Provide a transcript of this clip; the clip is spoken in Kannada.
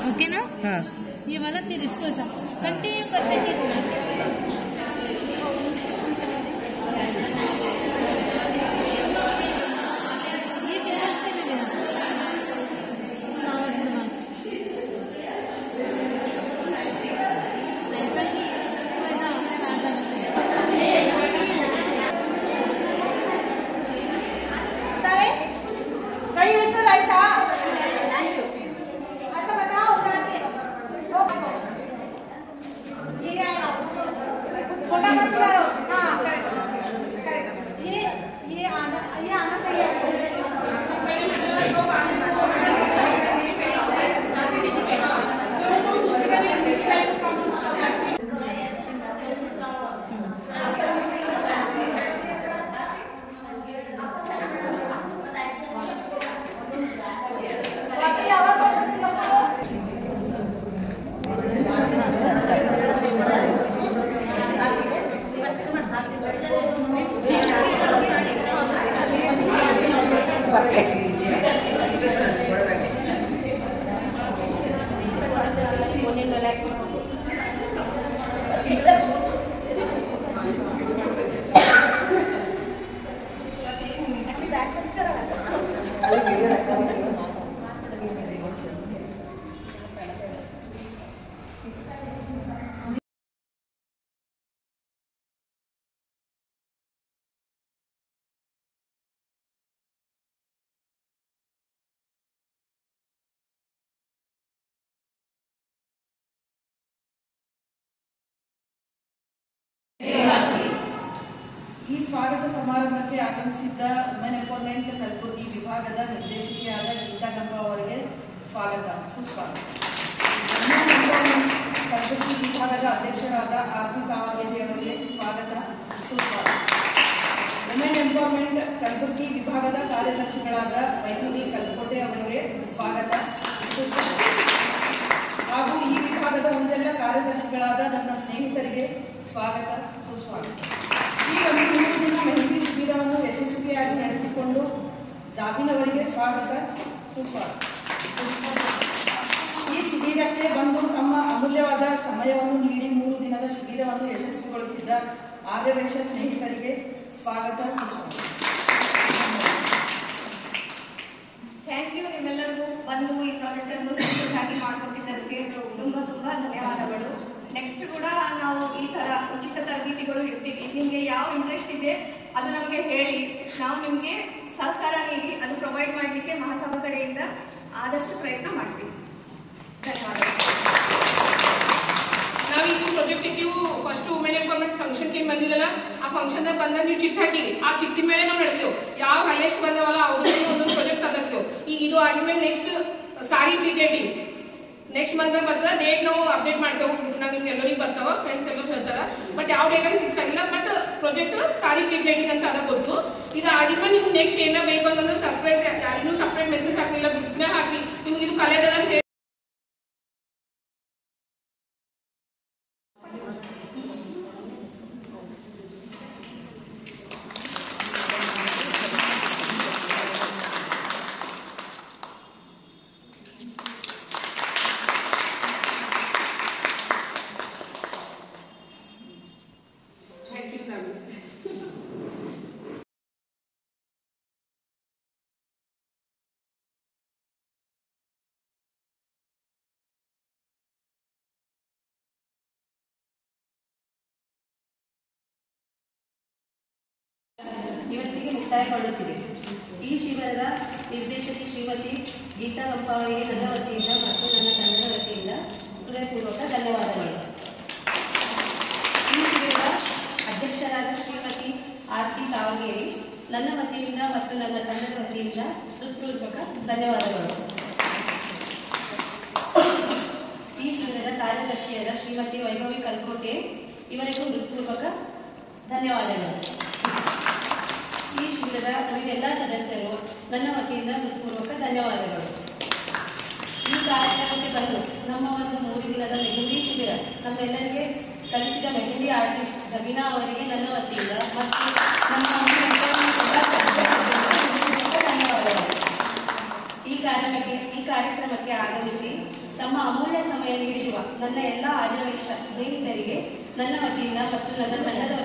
ओके ना? हाँ ये वाला फिर इसको कंटिन्यू करते हैं। ಈ ಸ್ವಾಗತ ಸಮಾರಂಭಕ್ಕೆ ಆಗಮಿಸಿದ್ದ ವುಮೆನ್ ಎಂಪವರ್ಮೆಂಟ್ ಕಲಬುರಗಿ ವಿಭಾಗದ ನಿರ್ದೇಶಕಿಯಾದ ಗೀತಾ ಗಂಪ ಅವರಿಗೆ ಸ್ವಾಗತ ಸುಸ್ವಾಗತ. ವುಮೆನ್ ಎಂಪವರ್ಮೆಂಟ್ ಕಲಬುರಗಿ ವಿಭಾಗದ ಅಧ್ಯಕ್ಷರಾದ ಆರತಿ ತಾವಗೇರಿ ಅವರಿಗೆ ಸ್ವಾಗತ ಸುಸ್ವಾಗತ. ವುಮೆನ್ ಎಂಪವರ್ಮೆಂಟ್ ಕಲಬುರಗಿ ವಿಭಾಗದ ಕಾರ್ಯದರ್ಶಿಗಳಾದ ವೈಭವಿ ಕಲ್ಕೋಟೆ ಅವರಿಗೆ ಸ್ವಾಗತ ಸುಸ್ವಾಗತ. ಹಾಗೂ ಈ ವಿಭಾಗದ ಉಳಿದೆಲ್ಲ ಕಾರ್ಯದರ್ಶಿಗಳಾದ ನನ್ನ ಸ್ನೇಹಿತರಿಗೆ ಸ್ವಾಗತ ಸುಸ್ವಾಗತ. ಈ ಒಂದು 3 ದಿನ ಮೆಹಂದಿ ಶಿಬಿರವನ್ನು ಯಶಸ್ವಿಯಾಗಿ ನಡೆಸಿಕೊಂಡು ಜಾಬಿನವರಿಗೆ ಸ್ವಾಗತ ಸುಸ್ವಾಗತ. ಈ ಶಿಬಿರಕ್ಕೆ ಬಂದು ತಮ್ಮ ಅಮೂಲ್ಯವಾದ ಸಮಯವನ್ನು ನೀಡಿ 3 ದಿನದ ಶಿಬಿರವನ್ನು ಯಶಸ್ವಿಗೊಳಿಸಿದ್ದ ಆರ್ಯವೈಶ್ಯ ಸ್ನೇಹಿತರಿಗೆ ಸ್ವಾಗತ ಸುಸ್ವಾಗತ. Thank you. ನಿಮ್ಮೆಲ್ಲರಿಗೂ ಬಂದು ಈ ಪ್ರಾಜೆಕ್ಟ್ ಅನ್ನು ಸಕ್ಸಸ್ ಆಗಿ ಮಾಡಿಕೊಟ್ಟಿದ್ದಕ್ಕೆ ತುಂಬಾ ಧನ್ಯವಾದಗಳು. ನೆಕ್ಸ್ಟ್ ಕೂಡ ನಾವು ಈ ತರ ಉಚಿತ ತರಬೇತಿಗಳು ಇಡ್ತೀವಿ. ನಿಮಗೆ ಯಾವ ಇಂಟ್ರೆಸ್ಟ್ ಇದೆ ಅದು ನಮಗೆ ಹೇಳಿ, ನಾವು ನಿಮಗೆ ಸಹಕಾರ ನೀಡಿ ಅದು ಪ್ರೊವೈಡ್ ಮಾಡಲಿಕ್ಕೆ ಮಹಾಸಭಾ ಕಡೆಯಿಂದ ಆದಷ್ಟು ಪ್ರಯತ್ನ ಮಾಡ್ತೀವಿ. ಧನ್ಯವಾದಗಳು. ನಾವೀಗ ಪ್ರಾಜೆಕ್ಟ್ ನೀವು ಫಸ್ಟ್ ವುಮೆನ್ ಎಂಪವರ್ಮೆಂಟ್ ಫಂಕ್ಷನ್ ಏನು ಬಂದಿರಲ್ಲ, ಆ ಫಂಕ್ಷನ್ ಬಂದಾಗ ನೀವು ಚಿಟ್ ಹಾಕಿರಿ. ಆ ಚಿಟ್ಟಿ ಮೇಲೆ ನಾವು ನಡೆದೇವು ಯಾವ ಹೈಯೆಸ್ಟ್ ಬಂದವಲ್ಲ ಅವ್ರ ಒಂದೊಂದು ಪ್ರಾಜೆಕ್ಟ್ ತಗತ್ತೇವೆ. ಈಗ ಇದು ಆಗಿದ್ಮೇಲೆ ನೆಕ್ಸ್ಟ್ ಸಾರಿ ಪ್ರಿಪೇಟಿಂಗ್ ನೆಕ್ಸ್ಟ್ ಮಂತ್ ಬರ್ತದ. ಡೇಟ್ ನಾವು ಅಪ್ಡೇಟ್ ಮಾಡ್ತೇವೆ. ನಾವು ನಿಮ್ಗೆ ಎಲ್ಲರಿಗೂ ಬರ್ತಾವ, ಫ್ರೆಂಡ್ಸ್ ಎಲ್ಲರೂ ಹೇಳ್ತಾರ. ಬಟ್ ಯಾವ ಡೇಟ್ ಅಂತ ಫಿಕ್ಸ್ ಆಗಿಲ್ಲ. ಬಟ್ ಪ್ರಾಜೆಕ್ಟ್ ಸಾರಿ ಪ್ರಿಪೇಟಿಂಗ್ ಅಂತ ಅದ ಗೊತ್ತು. ಇದು ಆಗಿದ್ಮೇಲೆ ನಿಮ್ಗೆ ನೆಕ್ಸ್ಟ್ ಏನ ಬೇಕು ಅಂತಂದ್ರೆ ಸರ್ಪ್ರೈಸ್ ಯಾರಿಗೂ ಸಪ್ರೇಟ್ ಮೆಸೇಜ್ ಹಾಕಲಿಲ್ಲ, ಗ್ರೂಪ್ನ ಹಾಕಿ ನಿಮ್ಗೆ ಇದು ಕಲೆದದ ಅಂತ ಹೇಳಿ ಇವತ್ತಿಗೆ ಮುಕ್ತಾಯಗೊಳ್ಳುತ್ತಿದೆ. ಈ ಶಿಬಿರದ ನಿರ್ದೇಶಕಿ ಶ್ರೀಮತಿ ಗೀತಾ ಗಂಪ ಅವರಿಗೆ ನನ್ನ ವತಿಯಿಂದ ಮತ್ತು ನನ್ನ ತಂಡದ ವತಿಯಿಂದ ಹೃದಯಪೂರ್ವಕ ಧನ್ಯವಾದಗಳು. ಈ ಶಿಬಿರದ ಅಧ್ಯಕ್ಷರಾದ ಶ್ರೀಮತಿ ಆರತಿ ತಾವಗೇರಿ ನನ್ನ ವತಿಯಿಂದ ಮತ್ತು ನನ್ನ ತಂಡದ ವತಿಯಿಂದ ಹೃತ್ಪೂರ್ವಕ ಧನ್ಯವಾದಗಳು. ಈ ಶಿಬಿರದ ಕಾರ್ಯದರ್ಶಿಯಾದ ಶ್ರೀಮತಿ ವೈಭವಿ ಕಲ್ಕೋಟೆ ಇವರಿಗೂ ಹೃತ್ಪೂರ್ವಕ ಧನ್ಯವಾದಗಳು. ಈ ಶಿಬಿರದ ಉಳಿದೆಲ್ಲ ಸದಸ್ಯರು ನನ್ನ ವತಿಯಿಂದ ಹೃತ್ಪೂರ್ವಕ ಧನ್ಯವಾದಗಳು. ಈ ಕಾರ್ಯಕ್ರಮಕ್ಕೆ ಬಂದು ನಮ್ಮ ಒಂದು 3 ದಿನದ ಮೆಹಂದಿ ಶಿಬಿರ ನಮ್ಮೆಲ್ಲರಿಗೆ ಕಲಿಸಿದ ಮೆಹಂದಿ ಆರ್ಟಿಸ್ಟ್ ಜಬೀನಾ ಅವರಿಗೆ ನನ್ನ ವತಿಯಿಂದ ಮತ್ತು ನಮ್ಮ ಧನ್ಯವಾದಗಳು. ಈ ಕಾರ್ಯಕ್ರಮಕ್ಕೆ ಆಗಮಿಸಿ ತಮ್ಮ ತಮ್ಮ ಅಮೂಲ್ಯ ಸಮಯ ನೀಡಿರುವ ನನ್ನ ಎಲ್ಲ ಆರ್ಯವೈಶ್ಯ ಸ್ನೇಹಿತರಿಗೆ ನನ್ನ ವತಿಯಿಂದ ಮತ್ತು ನನ್ನ ತಂಡದ